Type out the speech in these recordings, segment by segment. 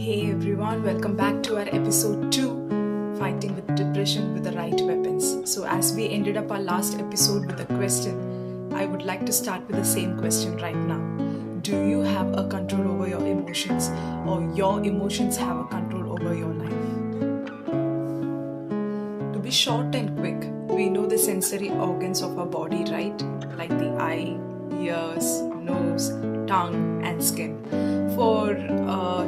Hey everyone, welcome back to our episode 2, Fighting with Depression with the Right Weapons. So as we ended up our last episode with a question, I would like to start with the same question right now. Do you have a control over your emotions, or your emotions have a control over your life? To be short and quick, we know the sensory organs of our body, right? Like the eye, ears, nose, tongue and skin. For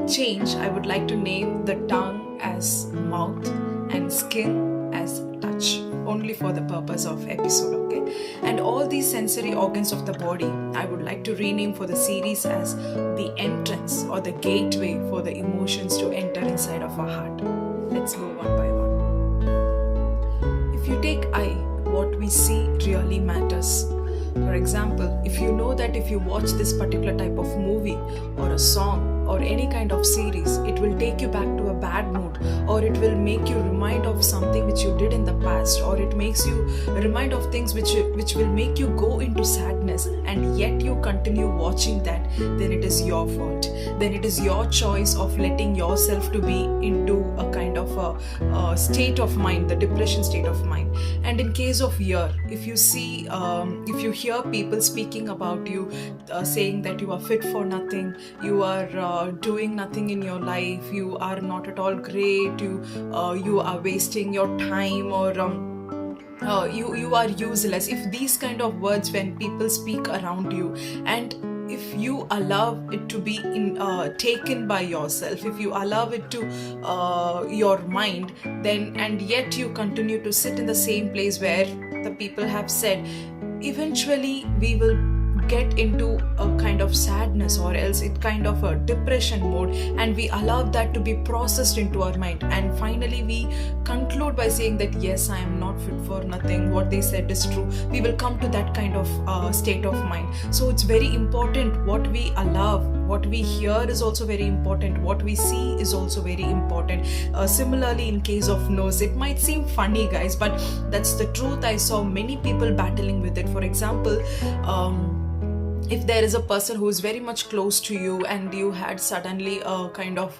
change, I would like to name the tongue as mouth and skin as touch, only for the purpose of episode, okay? And all these sensory organs of the body, I would like to rename for the series as the entrance or the gateway for the emotions to enter inside of our heart. Let's go one by one. If you take eye, what we see really matters. For example, if you know that if you watch this particular type of movie or a song or any kind of series, it will take you back to a bad mood, or it will make you remind of something which you did in the past, or it makes you remind of things which will make you go into sadness, and yet you continue watching that, then it is your fault. Then it is your choice of letting yourself to be into a kind of a state of mind, the depression state of mind. And in case of ear, if you see, if you hear people speaking about you, saying that you are fit for nothing, you are doing nothing in your life, you are not at all great, you are wasting your time, or you are useless. If these kind of words when people speak around you, and if you allow it to be taken by yourself, if you allow it to your mind, then and yet you continue to sit in the same place where the people have said, eventually we will get into a kind of sadness, or else it kind of a depression mode, and we allow that to be processed into our mind, and finally we conclude by saying that yes, I am not fit for nothing, what they said is true. We will come to that kind of state of mind. So it's very important what we allow. What we hear is also very important. What we see is also very important. Similarly, in case of nose, it might seem funny, guys, but that's the truth. I saw many people battling with it. For example, if there is a person who is very much close to you, and you had suddenly a kind of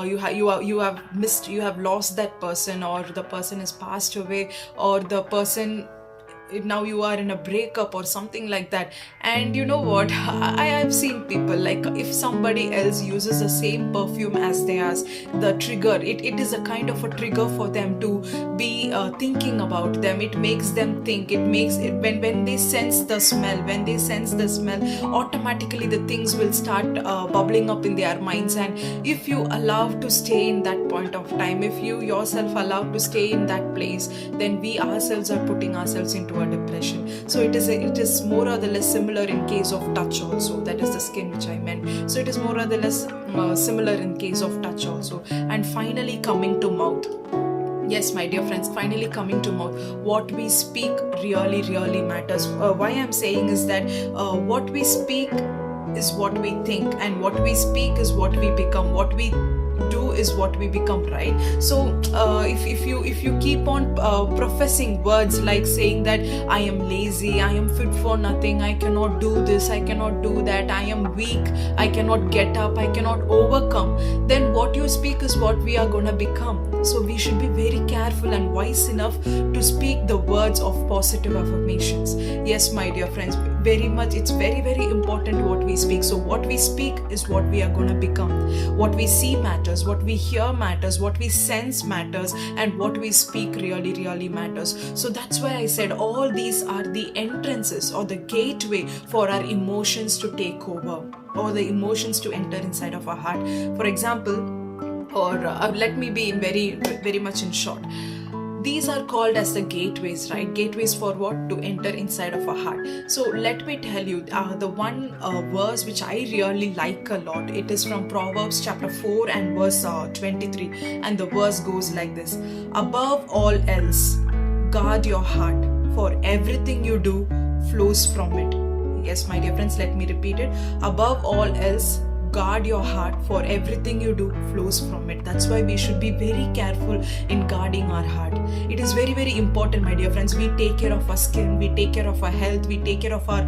you have lost that person, or the person has passed away, or the person now you are in a breakup or something like that. And you know what, I have seen people, like if somebody else uses the same perfume as theirs, the trigger, it is a kind of a trigger for them to be thinking about them. It makes them think, it makes it when they sense the smell, automatically the things will start bubbling up in their minds. And if you allow to stay in that point of time, if you yourself allow to stay in that place, then we ourselves are putting ourselves into a depression. So it is more or less similar in case of touch also. That is the skin which I meant. So it is more or less similar in case of touch also. And finally coming to mouth. Yes, my dear friends, finally coming to mouth. What we speak really, really matters. Why I'm saying is that what we speak is what we think, and what we speak is what we become. What we do is what we become, right? So if you keep on professing words like saying that I am lazy, I am fit for nothing, I cannot do this, I cannot do that, I am weak, I cannot get up, I cannot overcome, then what you speak is what we are gonna become. So we should be very careful and wise enough to speak the words of positive affirmations. Yes, my dear friends, it's very, very important what we speak. So what we speak is what we are going to become. What we see matters, what we hear matters, what we sense matters, and what we speak really, really matters. So that's why I said all these are the entrances or the gateway for our emotions to take over, or the emotions to enter inside of our heart. For example, or let me be very, very much in short. These are called as the gateways, right? Gateways for what? To enter inside of our heart. So let me tell you, the one verse which I really like a lot, it is from Proverbs chapter 4 and verse 23. And the verse goes like this: above all else, guard your heart, for everything you do flows from it. Yes, my dear friends, let me repeat it. Above all else, guard your heart, for everything you do flows from it. That's why we should be very careful in guarding our heart. It is very, very important, my dear friends. We take care of our skin, we take care of our health, we take care of our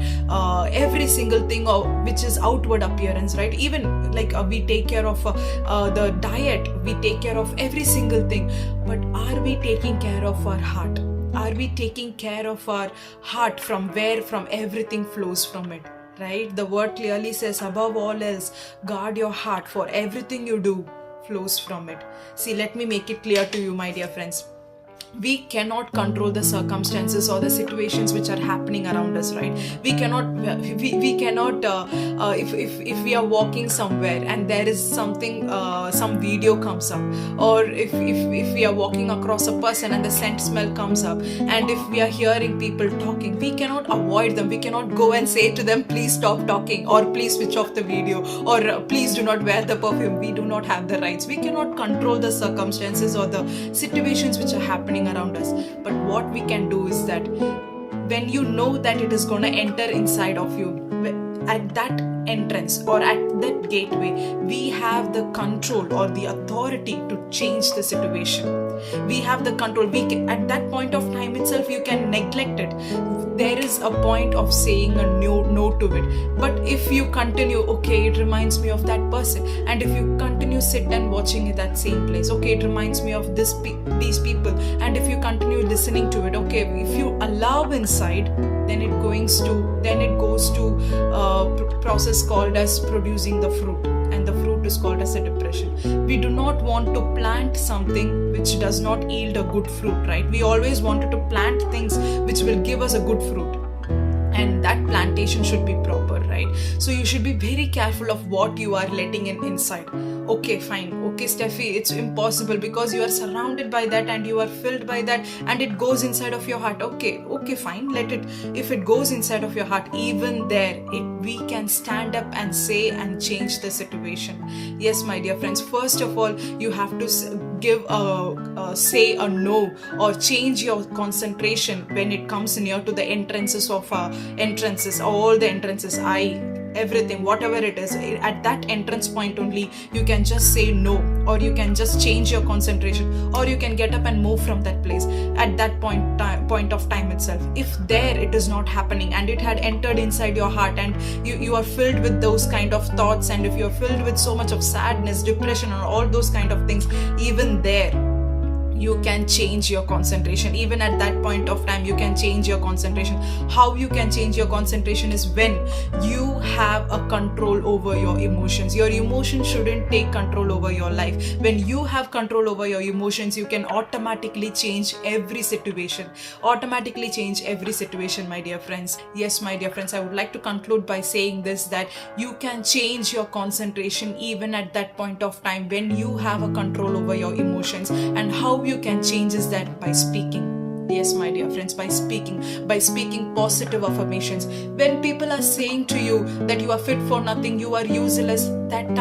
every single thing which is outward appearance, right? Even like we take care of the diet, we take care of every single thing. But are we taking care of our heart? Are we taking care of our heart, from everything flows from it, right? The word clearly says, above all else, guard your heart, for everything you do flows from it. See, let me make it clear to you, my dear friends. We cannot control the circumstances or the situations which are happening around us, right? We cannot if we are walking somewhere and there is something, some video comes up, or if we are walking across a person and the scent smell comes up, and if we are hearing people talking, we cannot avoid them. We cannot go and say to them, please stop talking, or please switch off the video, or please do not wear the perfume. We do not have the rights. We cannot control the circumstances or the situations which are happening around us. But what we can do is that when you know that it is going to enter inside of you, at that entrance or at that gateway, we have the control or the authority to change the situation. We have the control. At that point of time itself, you can neglect it. There is a point of saying a no to it. But if you continue, okay, it reminds me of that person, and if you continue sit and watching it at same place, okay, it reminds me of these people, and if you continue listening to it, okay, if you allow inside, then it goes to process called as producing the fruit, and the fruit is called as a depression. We do not want to plant something which does not yield a good fruit, right? We always wanted to plant things which will give us a good fruit, and that plantation should be proper, right? So you should be very careful of what you are letting inside. Okay, fine. Okay, Steffi, it's impossible because you are surrounded by that and you are filled by that, and it goes inside of your heart. Okay, fine. Let it. If it goes inside of your heart, even there, we can stand up and say and change the situation. Yes, my dear friends. First of all, you have to say a no, or change your concentration when it comes near to the entrances, all the entrances. Everything, whatever it is, at that entrance point only, you can just say no, or you can just change your concentration, or you can get up and move from that place at that point of time itself. If there it is not happening and it had entered inside your heart, and you are filled with those kind of thoughts, and if you are filled with so much of sadness, depression, or all those kind of things, even there you can change your concentration. Even at that point of time, you can change your concentration. How you can change your concentration is when you have a control over your emotions. Your emotions shouldn't take control over your life. When you have control over your emotions, you can automatically change every situation. My dear friends. Yes, my dear friends, I would like to conclude by saying this, that you can change your concentration even at that point of time when you have a control over your emotions. And how you can change is that by speaking. Yes, my dear friends, by speaking positive affirmations. When people are saying to you that you are fit for nothing, you are useless, that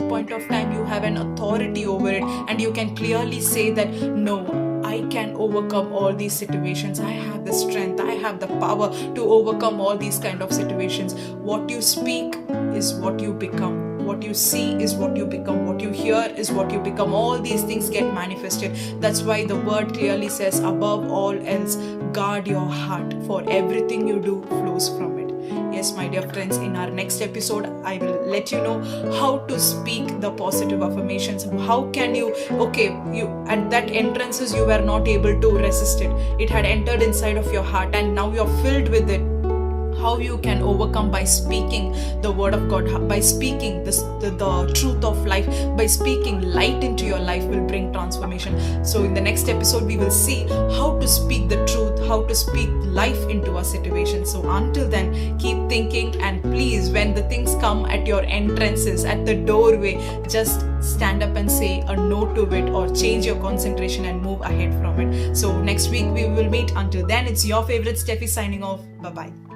point of time, you have an authority over it, and you can clearly say that no, I can overcome all these situations. I have the strength, I have the power to overcome all these kind of situations. What you speak is what you become. What you see is what you become. What you hear is what you become. All these things get manifested. That's why the word clearly says, above all else, guard your heart, for everything you do flows from it. Yes, my dear friends, in our next episode, I will let you know how to speak the positive affirmations. How can you at that entrances, you were not able to resist it. It had entered inside of your heart, and now you're filled with it. How you can overcome by speaking the word of God, by speaking the truth of life, by speaking light into your life will bring transformation. So in the next episode, we will see how to speak the truth, how to speak life into our situation. So until then, keep thinking, and please, when the things come at your entrances, at the doorway, just stand up and say a no to it, or change your concentration and move ahead from it. So next week we will meet. Until then, it's your favorite Steffi signing off. Bye-bye.